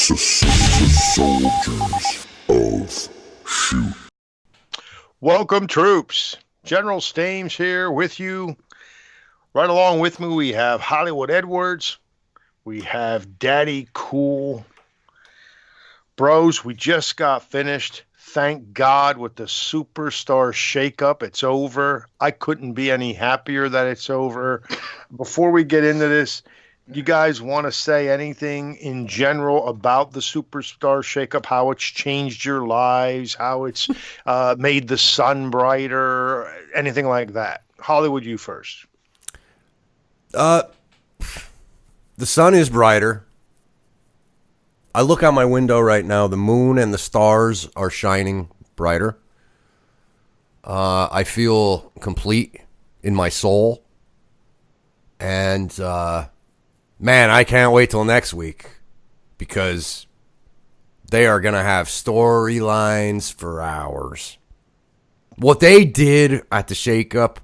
Soldiers of Shoot. Welcome, troops. General Stames here with you. Right along with me, we have Hollywood Edwards. We have Daddy Cool. Bros, we just got finished. Thank God with the Superstar Shakeup. It's over. I couldn't be any happier that it's over. Before we get into this, you guys want to say anything in general about the Superstar Shakeup, how it's changed your lives, how it's made the sun brighter, anything like that? Hollywood, you first. The sun is brighter. I look out my window right now. The moon and the stars are shining brighter. I feel complete in my soul. And, man, I can't wait till next week because they are going to have storylines for hours. What they did at the Shakeup,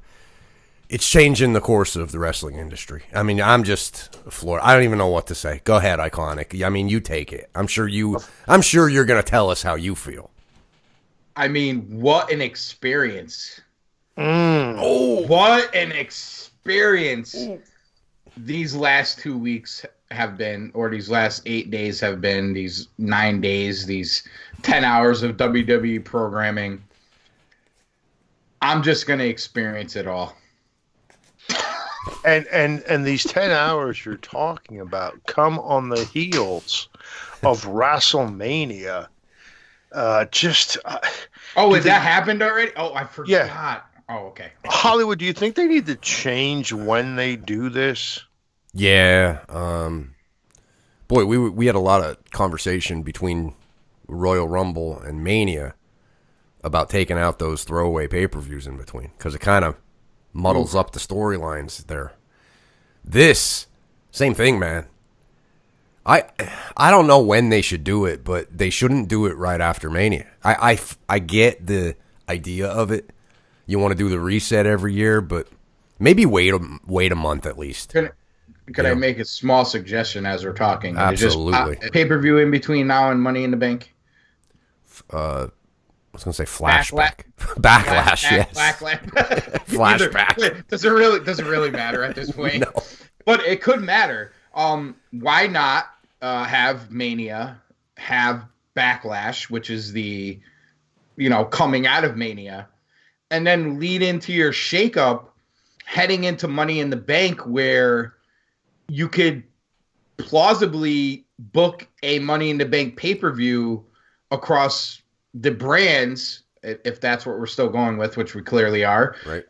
it's changing the course of the wrestling industry. I mean, I'm just floored. I don't even know what to say. Go ahead, Iiiconic. I mean, you take it. I'm sure you're going to tell us how you feel. I mean, what an experience. Oh, what an experience these last 2 weeks have been, or these last 8 days have been, these 9 days, these 10 hours of WWE programming. I'm just going to experience it all. And these 10 hours you're talking about come on the heels of WrestleMania. That happened already? Oh, I forgot. Yeah. Oh, okay. Hollywood, do you think they need to change when they do this? yeah. Boy, we had a lot of conversation between Royal Rumble and Mania about taking out those throwaway pay-per-views in between because it kind of muddles up the storylines there. This, same thing, man. I don't know when they should do it, but they shouldn't do it right after Mania. I get the idea of it. You want to do the reset every year, but maybe wait a month at least. Could I make a small suggestion as we're talking? Absolutely. Just pay-per-view in between now and Money in the Bank. I was gonna say flashback. Backlash, yes. Flashback. Does it really matter at this point? No. But it could matter. Why not have Mania, have Backlash, which is the, coming out of Mania, and then lead into your Shakeup heading into Money in the Bank where you could plausibly book a Money in the Bank pay-per-view across the brands, if that's what we're still going with, which we clearly are. Right.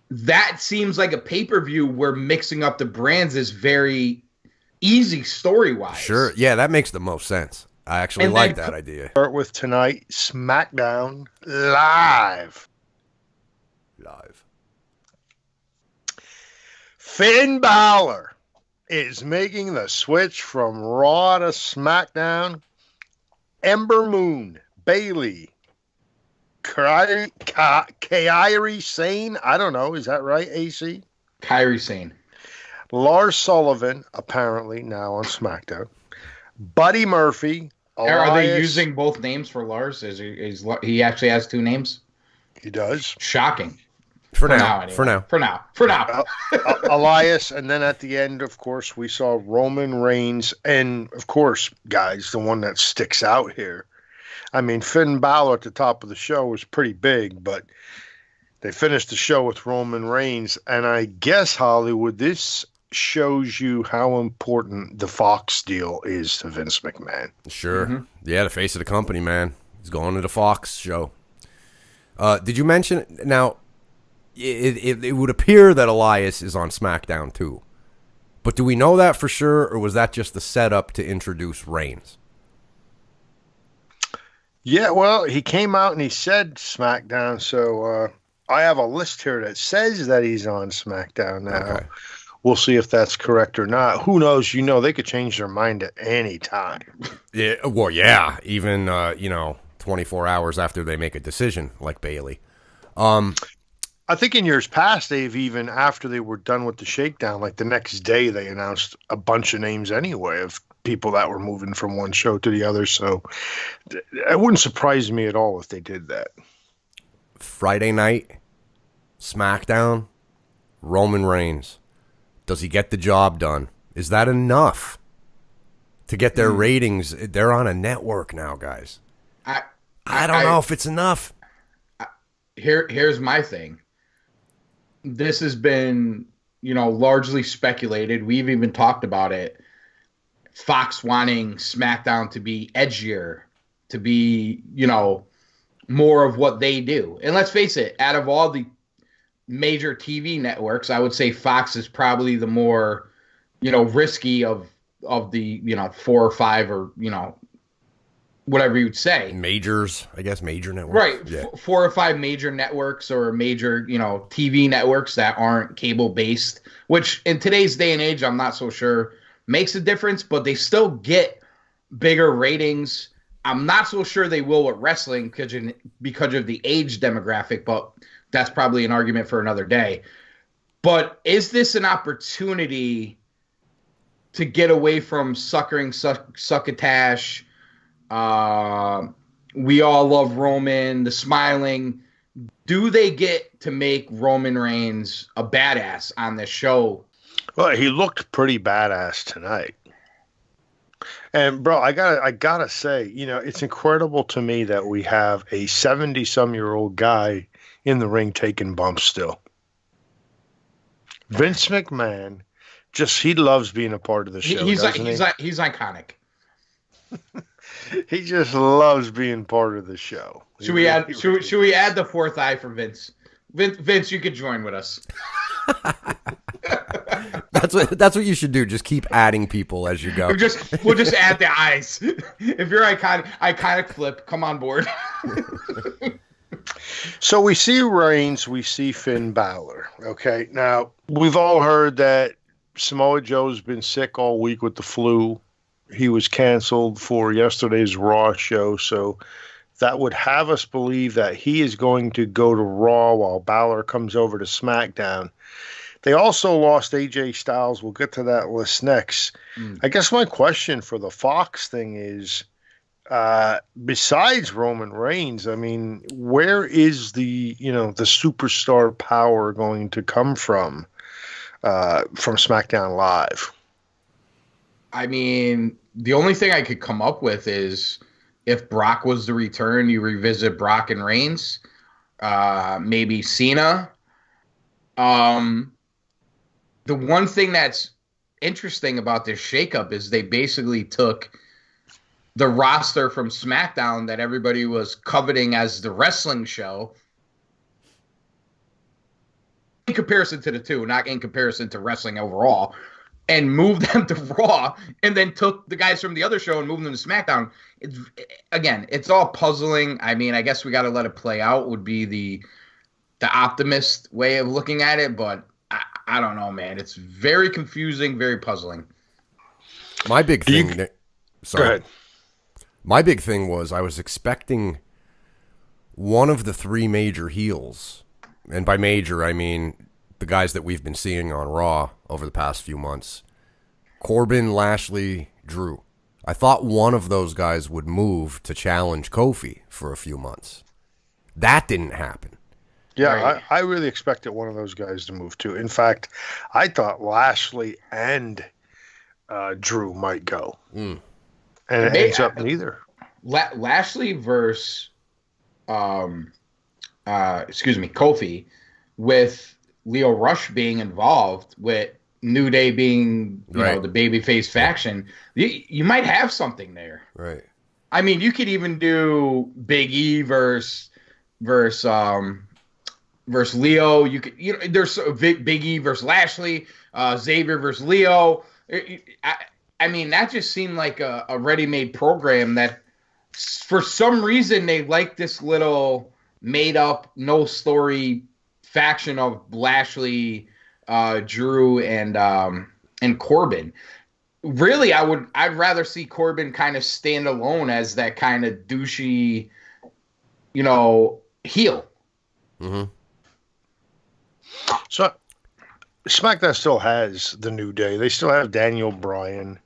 That seems like a pay-per-view where mixing up the brands is very easy story-wise. Sure. Yeah, that makes the most sense. I actually like that idea. Start with tonight, Smackdown live. Finn Balor is making the switch from Raw to SmackDown. Ember Moon, Bayley, Kairi Sane, I don't know, is that right, AC? Kairi Sane. Lars Sullivan, apparently now on SmackDown. Buddy Murphy. Are they using both names for Lars? He actually has two names? He does. Shocking. For now. Elias, and then at the end, of course, we saw Roman Reigns, and of course, guys, the one that sticks out here. I mean, Finn Balor at the top of the show was pretty big, but they finished the show with Roman Reigns, and I guess, Hollywood, this shows you how important the Fox deal is to Vince McMahon. Sure. Mm-hmm. Yeah, the face of the company, man. He's going to the Fox show. Did you mention now? It would appear that Elias is on SmackDown too. But do we know that for sure, or was that just the setup to introduce Reigns? Yeah, well, he came out and he said SmackDown, so I have a list here that says that he's on SmackDown now. Okay. We'll see if that's correct or not. Who knows? They could change their mind at any time. Yeah, well, yeah, even 24 hours after they make a decision, like Bayley. I think in years past, they've even, after they were done with the shakedown, like the next day, they announced a bunch of names anyway of people that were moving from one show to the other. So it wouldn't surprise me at all if they did that. Friday night, Smackdown, Roman Reigns. Does he get the job done? Is that enough to get their ratings? They're on a network now, guys. I don't know if it's enough. Here's my thing. This has been, largely speculated. We've even talked about it. Fox wanting SmackDown to be edgier, to be, more of what they do. And let's face it, out of all the major TV networks, I would say Fox is probably the more, risky of the, 4 or 5 or, whatever you'd say. Majors, I guess, major networks. Right. Yeah. 4 or 5 major networks or major, TV networks that aren't cable based, which in today's day and age, I'm not so sure makes a difference, but they still get bigger ratings. I'm not so sure they will with wrestling because of the age demographic, but that's probably an argument for another day. But is this an opportunity to get away from suckering succotash? We all love Roman, the smiling. Do they get to make Roman Reigns a badass on this show? Well, he looked pretty badass tonight. And bro, I gotta say, it's incredible to me that we have a 70-some-year-old guy in the ring taking bumps still. Vince McMahon, he loves being a part of the show. He's iconic. He just loves being part of the show. Should we add the 4th eye for Vince? Vince, you could join with us. That's what you should do. Just keep adding people as you go. We'll just add the eyes. If you're iconic flip, come on board. So we see Reigns, we see Finn Balor. Okay, now we've all heard that Samoa Joe's been sick all week with the flu. He was canceled for yesterday's Raw show, so that would have us believe that he is going to go to Raw while Balor comes over to SmackDown. They also lost AJ Styles. We'll get to that list next. I guess my question for the Fox thing is, besides Roman Reigns, I mean, where is the superstar power going to come from SmackDown Live? I mean, the only thing I could come up with is if Brock was to return, you revisit Brock and Reigns, maybe Cena. The one thing that's interesting about this shakeup is they basically took the roster from SmackDown that everybody was coveting as the wrestling show, in comparison to the two, not in comparison to wrestling overall, and moved them to Raw, and then took the guys from the other show and moved them to SmackDown. It's all puzzling. I mean, I guess we got to let it play out would be the optimist way of looking at it, but I don't know, man. It's very confusing, very puzzling. My big thing... Go ahead. My big thing was I was expecting one of the 3 major heels, and by major I mean the guys that we've been seeing on Raw over the past few months, Corbin, Lashley, Drew. I thought one of those guys would move to challenge Kofi for a few months. That didn't happen. Yeah, Right. I really expected one of those guys to move too. In fact, I thought Lashley and Drew might go. And it ends up neither. Lashley versus Kofi, with Leo Rush being involved, with New Day being the babyface faction, you might have something there. Right. I mean, you could even do Big E versus Leo. You could, there's Big E versus Lashley, Xavier versus Leo. I mean, that just seemed like a ready-made program that, for some reason, they like this little made-up, no-story faction of Lashley, Drew, and Corbin. Really, I'd rather see Corbin kind of stand alone as that kind of douchey, heel. Mm-hmm. So SmackDown still has the New Day. They still have Daniel Bryan.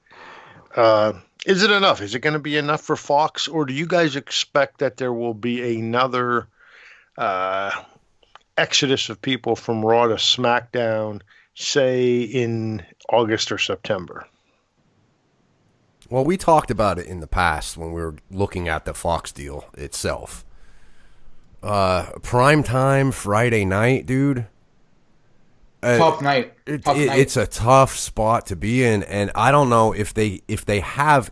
Is it enough? Is it going to be enough for Fox, or do you guys expect that there will be another exodus of people from Raw to SmackDown, say in August or September? Well, we talked about it in the past when we were looking at the Fox deal itself. Prime time Friday night, dude. Tough night. It's a tough spot to be in, and I don't know if they have.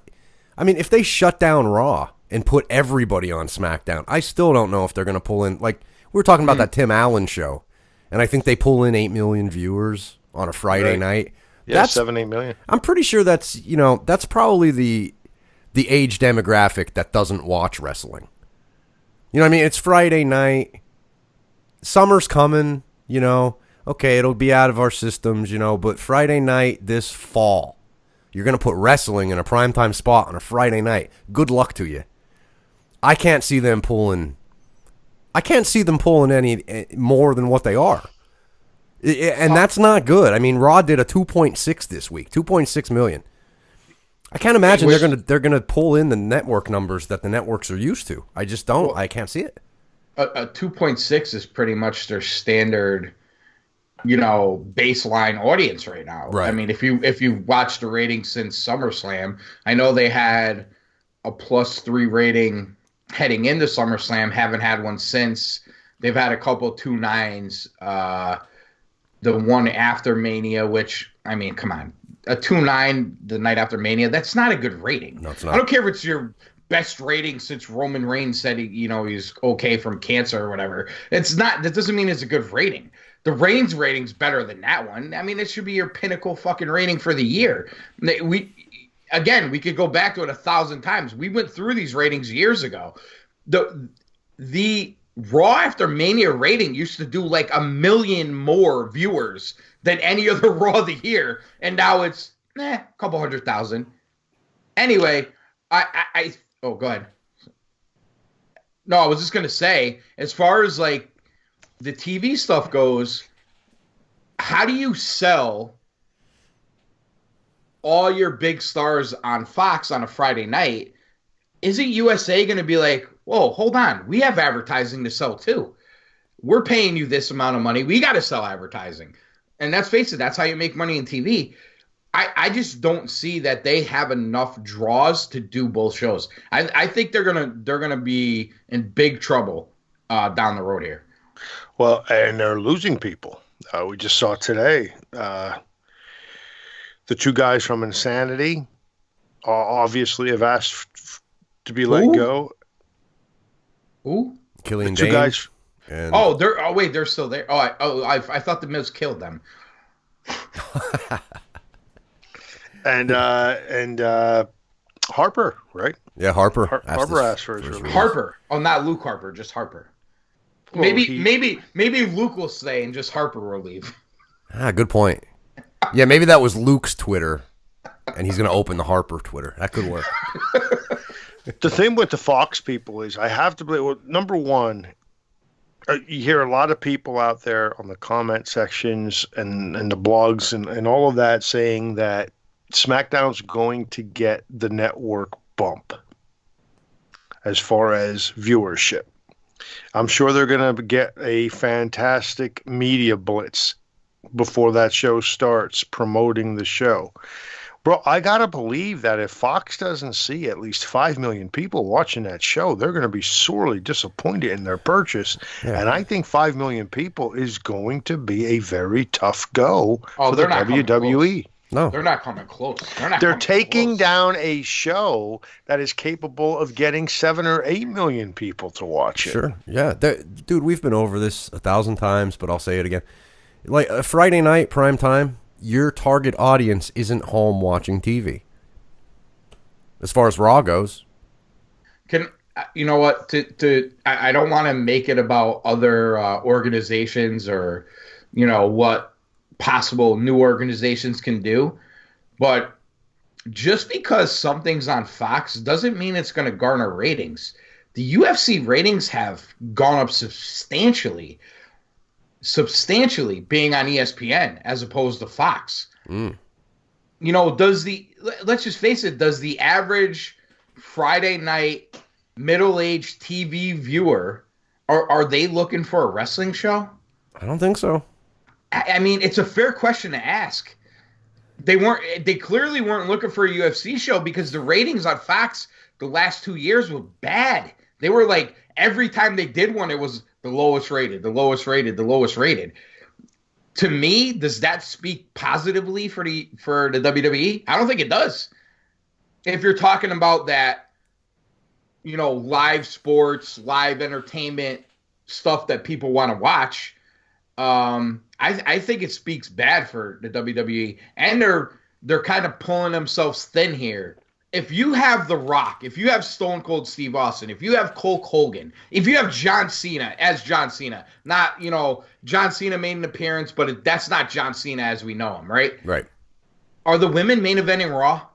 I mean, if they shut down Raw and put everybody on SmackDown, I still don't know if they're going to pull in. Like we were talking about that Tim Allen show, and I think they pull in 8 million viewers on a Friday night. Yeah, that's 7-8 million. I'm pretty sure that's that's probably the age demographic that doesn't watch wrestling. You know what I mean? It's Friday night. Summer's coming, Okay, it'll be out of our systems, but Friday night this fall, you're going to put wrestling in a primetime spot on a Friday night. Good luck to you. I can't see them pulling any more than what they are. And that's not good. I mean, Raw did a 2.6 this week, 2.6 million. I can't imagine they're gonna pull in the network numbers that the networks are used to. I just don't. Well, I can't see it. A 2.6 is pretty much their standard, baseline audience right now. Right. I mean, if you watch the ratings since SummerSlam, I know they had a +3 rating heading into SummerSlam. Haven't had one since. They've had a couple 2.9s. The one after Mania, which, I mean, come on. A 2.9 the night after Mania, that's not a good rating. No, it's not. I don't care if it's your best rating since Roman Reigns said he's okay from cancer or whatever. It's not. That doesn't mean it's a good rating. The Reigns rating's better than that one. I mean, it should be your pinnacle fucking rating for the year. We could go back to it 1,000 times. We went through these ratings years ago. The Raw after Mania rating used to do like 1 million more viewers than any other Raw of the year, and now it's a couple 100,000. Anyway, go ahead. No, I was just gonna say, as far as like the TV stuff goes, how do you sell all your big stars on Fox on a Friday night? Isn't USA going to be like, whoa, hold on, we have advertising to sell too. We're paying you this amount of money. We got to sell advertising. And let's face it, that's how you make money in TV. I just don't see that they have enough draws to do both shows. I think they're gonna be in big trouble down the road here. Well, and they're losing people. We just saw today the two guys from Insanity obviously have asked to be let go. Who? Killian Dane. Two guys. And... they're still there. I thought the Miz killed them. and Harper, right? Yeah, Harper. Harper asked for his release. Harper. Oh, not Luke Harper, just Harper. Well, maybe Luke will stay and just Harper will leave. Good point. Yeah, maybe that was Luke's Twitter, and he's going to open the Harper Twitter. That could work. The thing with the Fox people is I have to believe, number one, you hear a lot of people out there on the comment sections and the blogs and all of that saying that SmackDown's going to get the network bump as far as viewership. I'm sure they're going to get a fantastic media blitz before that show starts promoting the show. Bro, I got to believe that if Fox doesn't see at least 5 million people watching that show, they're going to be sorely disappointed in their purchase. Yeah. And I think 5 million people is going to be a very tough go for the WWE. No, they're not coming close. They're taking down a show that is capable of getting 7 or 8 million people to watch it. Sure. Yeah. Dude, we've been over this 1,000 times, but I'll say it again. Like a Friday night prime time, your target audience isn't home watching TV. As far as Raw goes. You know what? I don't want to make it about other organizations or, what possible new organizations can do, but just because something's on Fox doesn't mean it's going to garner ratings. The UFC ratings have gone up substantially being on ESPN as opposed to Fox. you know, let's just face it, does the average Friday night middle-aged TV viewer, are they looking for a wrestling show? I don't think so. I mean, it's a fair question to ask. They clearly weren't looking for a UFC show because the ratings on Fox the last 2 years were bad. They were like, every time they did one, it was the lowest rated, the lowest rated, the lowest rated. To me, does that speak positively for the WWE? I don't think it does. If you're talking about that, you know, live sports, live entertainment stuff that people want to watch, I think it speaks bad for the WWE, and they're kind of pulling themselves thin here. If you have The Rock, if you have Stone Cold Steve Austin, if you have Hulk Hogan, if you have John Cena as John Cena, not, you know, John Cena made an appearance, but that's not John Cena as we know him, right? Right. Are the women main eventing Raw?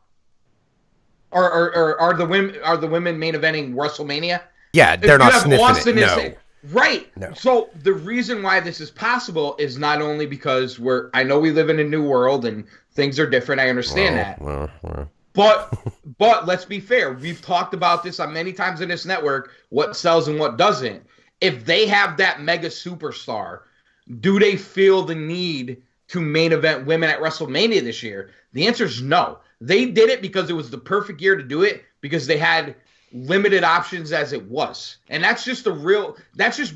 Or are the women main eventing WrestleMania? Yeah, they're not sniffing it. No. Right. No. So the reason why this is possible is not only because I know we live in a new world and things are different. I understand that. Well. But let's be fair. We've talked about this on many times in this network, what sells and what doesn't. If they have that mega superstar, do they feel the need to main event women at WrestleMania this year? The answer is no. They did it because it was the perfect year to do it, because they had limited options as it was. And that's just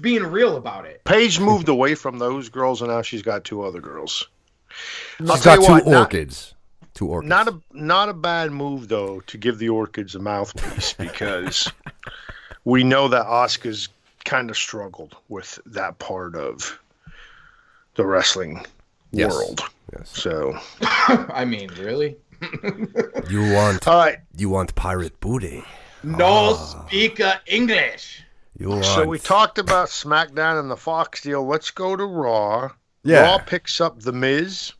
being real about it. Paige moved away from those girls, and now she's got two other girls. She's got two orchids. Two orchids. Not a bad move, though, to give the orchids a mouthpiece, because we know that Asuka's kind of struggled with that part of the wrestling world. Yes. So, I mean, really? You want pirate booty? No speak English. So we talked about SmackDown and the Fox deal. Let's go to Raw. Yeah. Raw picks up The Miz,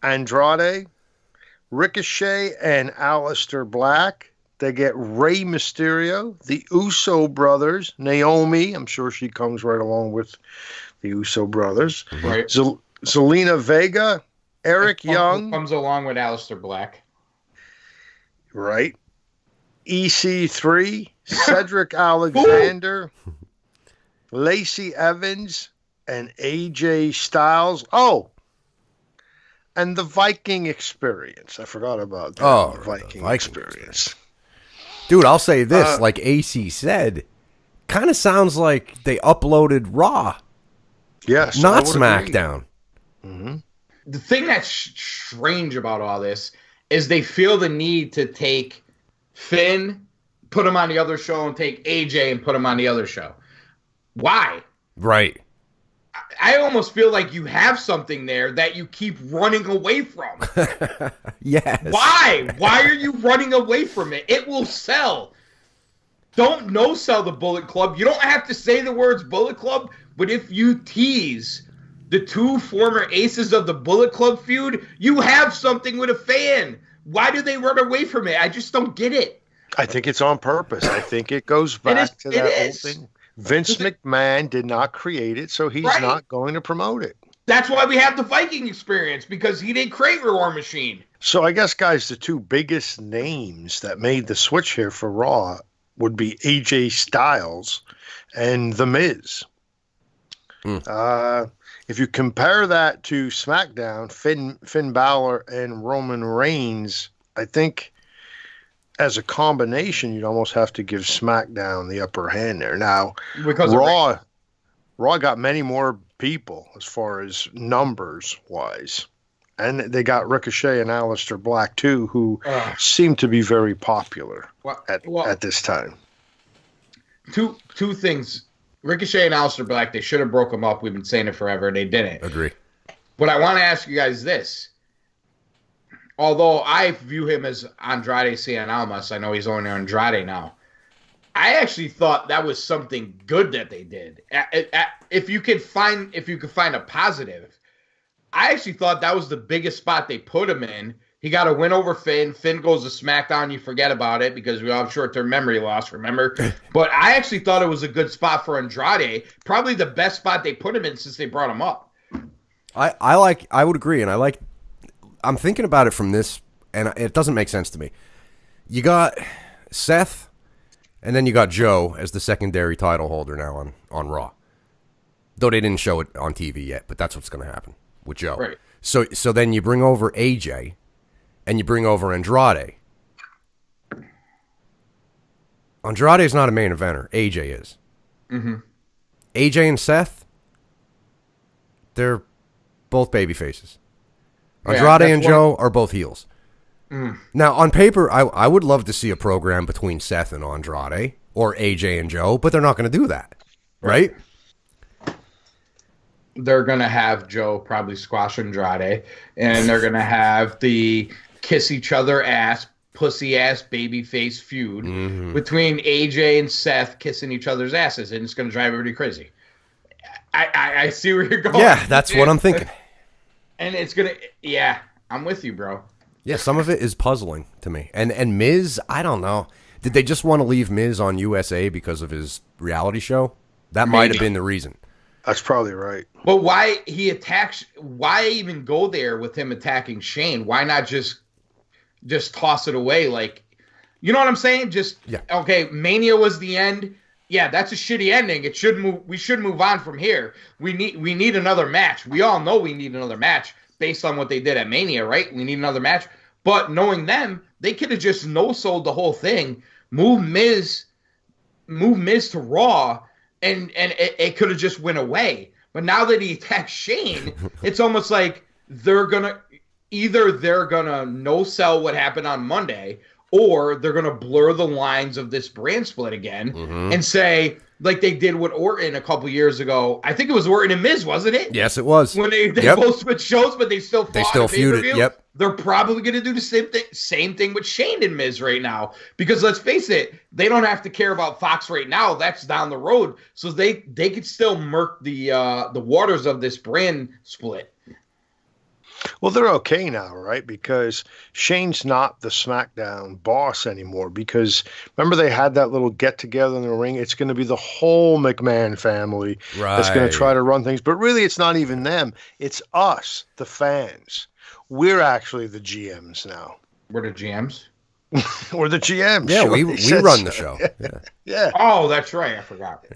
Andrade, Ricochet, and Aleister Black. They get Rey Mysterio, the Uso brothers, Naomi. I'm sure she comes right along with the Uso brothers. Right. Zelina Vega, Eric Young. Comes along with Aleister Black. Right. EC3, Cedric Alexander, Lacey Evans, and AJ Styles. Oh, and the Viking Experience. I forgot about that. Oh, the Viking Experience. Dude, I'll say this. Like AC said, kind of sounds like they uploaded Raw. Yes. Not SmackDown. Mm-hmm. The thing that's strange about all this is they feel the need to take Finn, put him on the other show, and take AJ and put him on the other show. Why? Right. I almost feel like you have something there that you keep running away from. Yes. Why? Why are you running away from it? It will sell. Don't no-sell the Bullet Club. You don't have to say the words Bullet Club, but if you tease the two former aces of the Bullet Club feud, you have something with a fan. Why do they run away from it? I just don't get it. I think it's on purpose. I think it goes back to that whole thing. Vince McMahon did not create it, so he's not going to promote it. That's why we have the Viking Experience, because he didn't create War Machine. So I guess, guys, the two biggest names that made the switch here for Raw would be AJ Styles and The Miz. If you compare that to SmackDown, Finn Balor and Roman Reigns, I think as a combination, you'd almost have to give SmackDown the upper hand there. Now, because Raw got many more people as far as numbers wise. And they got Ricochet and Aleister Black too, who seem to be very popular at this time. Two things. Ricochet and Aleister Black, they should have broke them up. We've been saying it forever. They didn't. Agree. But I want to ask you guys this. Although I view him as Andrade Cien Almas, I know he's only Andrade now. I actually thought that was something good that they did. If you could find a positive, I actually thought that was the biggest spot they put him in. He got a win over Finn. Finn goes to SmackDown. You forget about it because we all have short-term memory loss, remember? But I actually thought it was a good spot for Andrade. Probably the best spot they put him in since they brought him up. I would agree, and I I'm thinking about it from this, and it doesn't make sense to me. You got Seth, and then you got Joe as the secondary title holder now on Raw. Though they didn't show it on TV yet, but that's what's going to happen with Joe. Right. So then you bring over AJ, and you bring over Andrade. Andrade is not a main eventer. AJ is. Mm-hmm. AJ and Seth, they're both baby faces. Andrade and Joe are both heels. Mm. Now, on paper, I would love to see a program between Seth and Andrade or AJ and Joe, but they're not going to do that, right? They're going to have Joe probably squash Andrade, and they're going to have the kiss each other ass, pussy ass, baby face feud between AJ and Seth kissing each other's asses, and it's going to drive everybody crazy. I see where you're going. Yeah, that's what I'm thinking. And it's going to, yeah, I'm with you, bro. Yeah, some of it is puzzling to me. And Miz, I don't know. Did they just want to leave Miz on USA because of his reality show? That might have been the reason. That's probably right. But why he attacks? Why even go there with him attacking Shane? Why not just toss it away? Like, you know what I'm saying? Okay, Mania was the end. Yeah, that's a shitty ending. It should move. We should move on from here. We need another match. We all know we need another match based on what they did at Mania, right? We need another match. But knowing them, they could have just no-sold the whole thing, move Miz to Raw, and it could have just went away. But now that he attacks Shane, it's almost like they're gonna no-sell what happened on Monday, or they're gonna blur the lines of this brand split again and say, like they did with Orton a couple years ago. I think it was Orton and Miz, wasn't it? Yes, it was. When they both switched shows, but they still feuded. Yep. They're probably going to do the same thing with Shane and Miz right now. Because let's face it, they don't have to care about Fox right now. That's down the road. So they could still murk the waters of this brand split. Well, they're okay now, right? Because Shane's not the Smackdown boss anymore. Because remember, they had that little get together in the ring. It's going to be the whole McMahon family that's going to try to run things. But really, it's not even them. It's us, the fans. We're actually the GMs now. We're the GMs? We're the GMs. Yeah, we run the show. Yeah. Yeah. Oh, that's right. I forgot.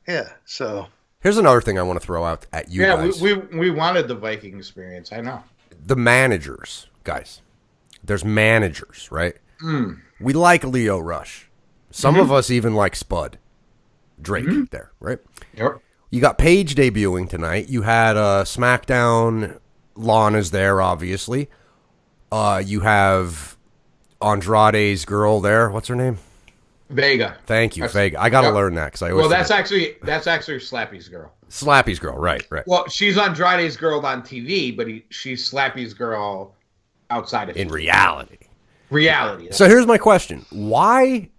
Yeah. So here's another thing I want to throw out at you guys. We wanted the Viking experience. I know. The managers, guys. There's managers, right? We like Leo Rush. Some of us even like Spud Drake there, right? Yep. You got Paige debuting tonight. You had SmackDown. Lana's there, obviously. You have Andrade's girl there. What's her name? Vega. Thank you, Vega. I got to learn that because I always. Well, that's actually Slappy's girl. Slappy's girl, right. Well, she's Andrade's girl on TV, but she's Slappy's girl outside of in TV. reality. So So here's my question: why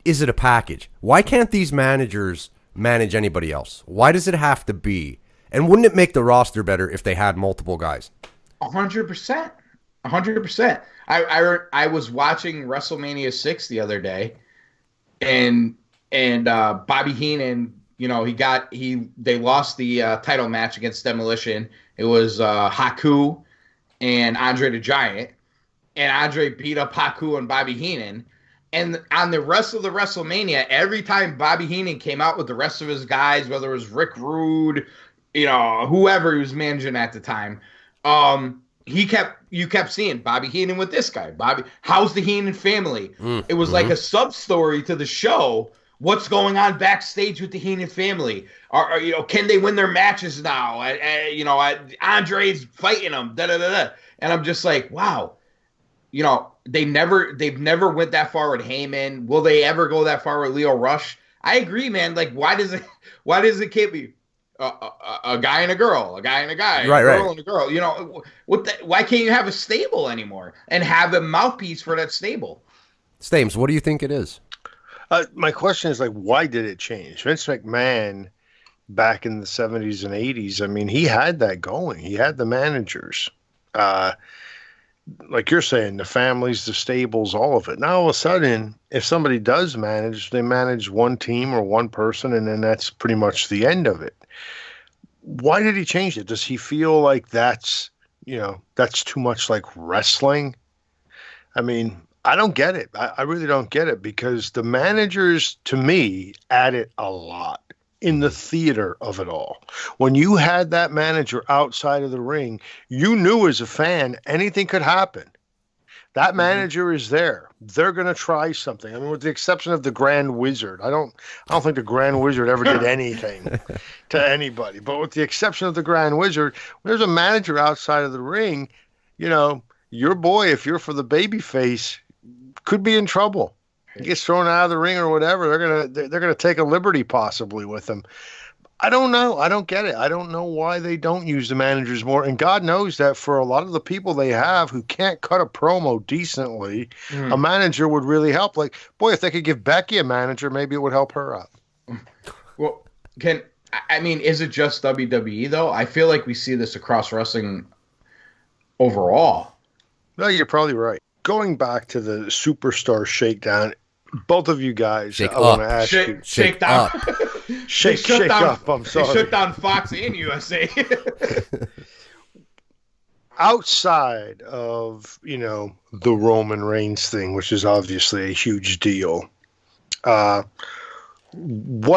is it a package? Why can't these managers manage anybody else? Why does it have to be? And wouldn't it make the roster better if they had multiple guys? 100%. 100%. I was watching WrestleMania 6 the other day, and Bobby Heenan, you know, they lost the title match against Demolition. It was Haku and Andre the Giant, and Andre beat up Haku and Bobby Heenan. And on the rest of the WrestleMania, every time Bobby Heenan came out with the rest of his guys, whether it was Rick Rude, you know, whoever he was managing at the time, you kept seeing Bobby Heenan with this guy. How's the Heenan family? It was like a sub-story to the show. What's going on backstage with the Heenan family? Can they win their matches now? Andre's fighting them. And I'm just like, wow. You know, they've never went that far with Heyman. Will they ever go that far with Leo Rush? I agree, man. Like, why does it can't be a guy and a girl, a guy and a guy, right, a girl and a girl? You know, why can't you have a stable anymore and have a mouthpiece for that stable? Stames, what do you think it is? My question is, like, why did it change? Vince McMahon back in the 70s and 80s, I mean, he had that going. He had the managers. Like you're saying, the families, the stables, all of it. Now, all of a sudden, if somebody does manage, they manage one team or one person, and then that's pretty much the end of it. Why did he change it? Does he feel like that's that's too much like wrestling. I mean, I don't get it. I really don't get it because the managers, to me, added a lot in the theater of it all. When you had that manager outside of the ring, you knew as a fan anything could happen. That manager is there. They're going to try something. I mean, with the exception of the Grand Wizard, I don't think the Grand Wizard ever did anything to anybody. But with the exception of the Grand Wizard, when there's a manager outside of the ring, your boy, if you're for the baby face, could be in trouble. He gets thrown out of the ring or whatever. They're gonna take a liberty possibly with him. I don't know. I don't get it. I don't know why they don't use the managers more. And God knows that for a lot of the people they have who can't cut a promo decently, a manager would really help. Like, boy, if they could give Becky a manager, maybe it would help her out. Well, is it just WWE though? I feel like we see this across wrestling overall. No, you're probably right. Going back to the Superstar Shakedown, both of you guys, I want to ask you. Shake down. Shake up. I'm sorry. They shut down Fox and USA. Outside of, the Roman Reigns thing, which is obviously a huge deal, what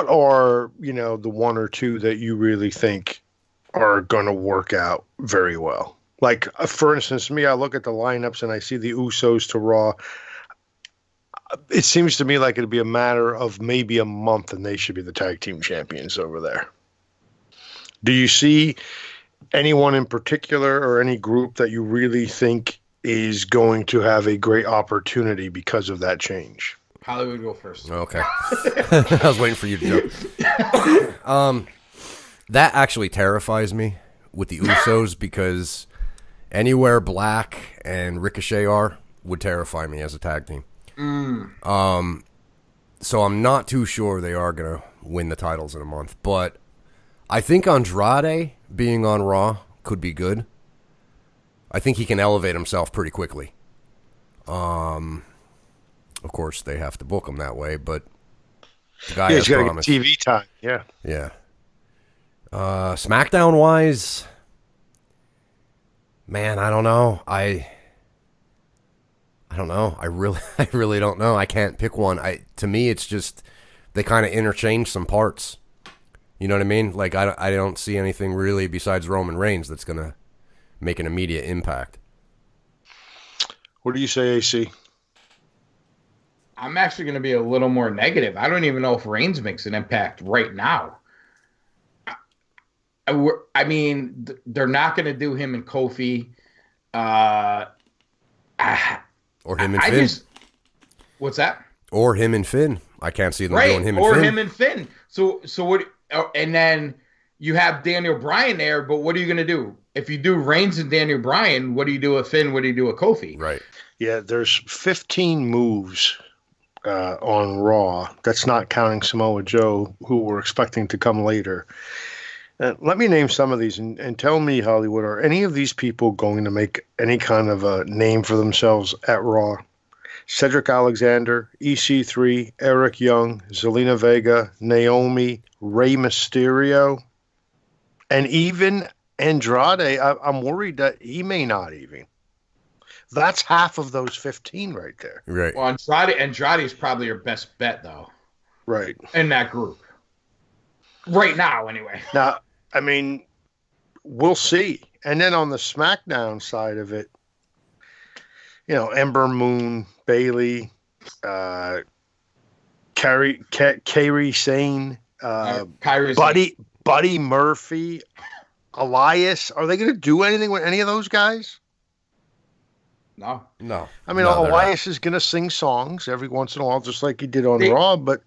are, the one or two that you really think are going to work out very well? Like, for instance, me, I look at the lineups and I see the Usos to Raw. It seems to me like it'd be a matter of maybe a month and they should be the tag team champions over there. Do you see anyone in particular or any group that you really think is going to have a great opportunity because of that change? Hollywood, go first. Okay. I was waiting for you to go. That actually terrifies me with the Usos because anywhere Black and Ricochet are would terrify me as a tag team. So I'm not too sure they are going to win the titles in a month, but I think Andrade being on Raw could be good. I think he can elevate himself pretty quickly. Of course, they have to book him that way, but the guy has he's got promise. TV time. Yeah. Yeah. Smackdown wise, man, I don't know. I don't know. I really don't know. I can't pick one. To me, it's just they kind of interchange some parts. You know what I mean? Like I don't see anything really besides Roman Reigns that's gonna make an immediate impact. What do you say, AC? I'm actually going to be a little more negative. I don't even know if Reigns makes an impact right now. I mean, they're not going to do him and Kofi. Or him and Finn. What's that? Or him and Finn. I can't see them doing him and or Finn. Him and Finn. So what? And then you have Daniel Bryan there, but what are you going to do? If you do Reigns and Daniel Bryan, what do you do with Finn? What do you do with Kofi? Right. Yeah, there's 15 moves on Raw. That's not counting Samoa Joe, who we're expecting to come later. Let me name some of these and tell me, Hollywood, are any of these people going to make any kind of a name for themselves at Raw? Cedric Alexander, EC3, Eric Young, Zelina Vega, Naomi, Rey Mysterio, and even Andrade. I'm worried that he may not even. That's half of those 15 right there. Right. Well, Andrade is probably your best bet, though. Right. In that group. Right now, anyway. Now, I mean, we'll see. And then on the SmackDown side of it, Ember Moon, Bayley, Kairi Sane, Buddy Murphy, Elias. Are they going to do anything with any of those guys? No. I mean, Elias is going to sing songs every once in a while, just like he did on Raw. But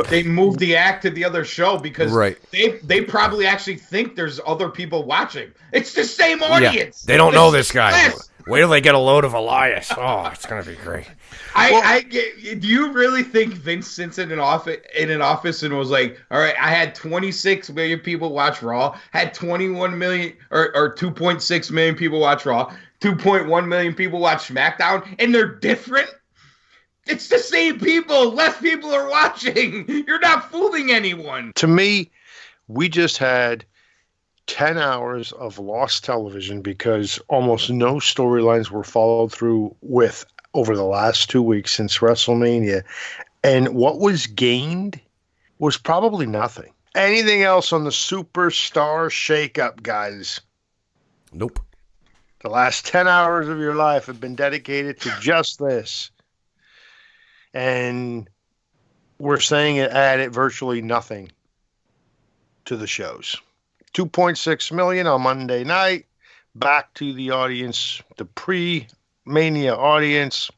they moved the act to the other show because right. they probably actually think there's other people watching. It's the same audience. Yeah. They don't know this guy. Wait till they get a load of Elias. Oh, it's going to be great. Do you really think Vince sits in an office and was like, all right, I had 26 million people watch Raw, had 21 million or 2.6 million people watch Raw, 2.1 million people watch SmackDown, and they're different? It's the same people. Less people are watching. You're not fooling anyone. To me, we just had 10 hours of lost television because almost no storylines were followed through with over the last 2 weeks since WrestleMania. And what was gained was probably nothing. Anything else on the superstar shakeup, guys? Nope. The last 10 hours of your life have been dedicated to just this. And we're saying it added virtually nothing to the shows. 2.6 million on Monday night. Back to the audience, the pre-Mania audience.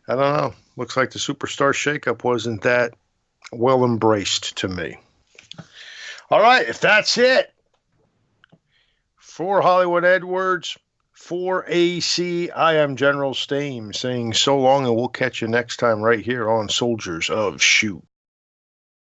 I don't know. Looks like the superstar shakeup wasn't that well embraced to me. All right, if that's it, for Hollywood Edwards, for AC, I am General Stame saying so long, and we'll catch you next time right here on Soldiers of Shoot.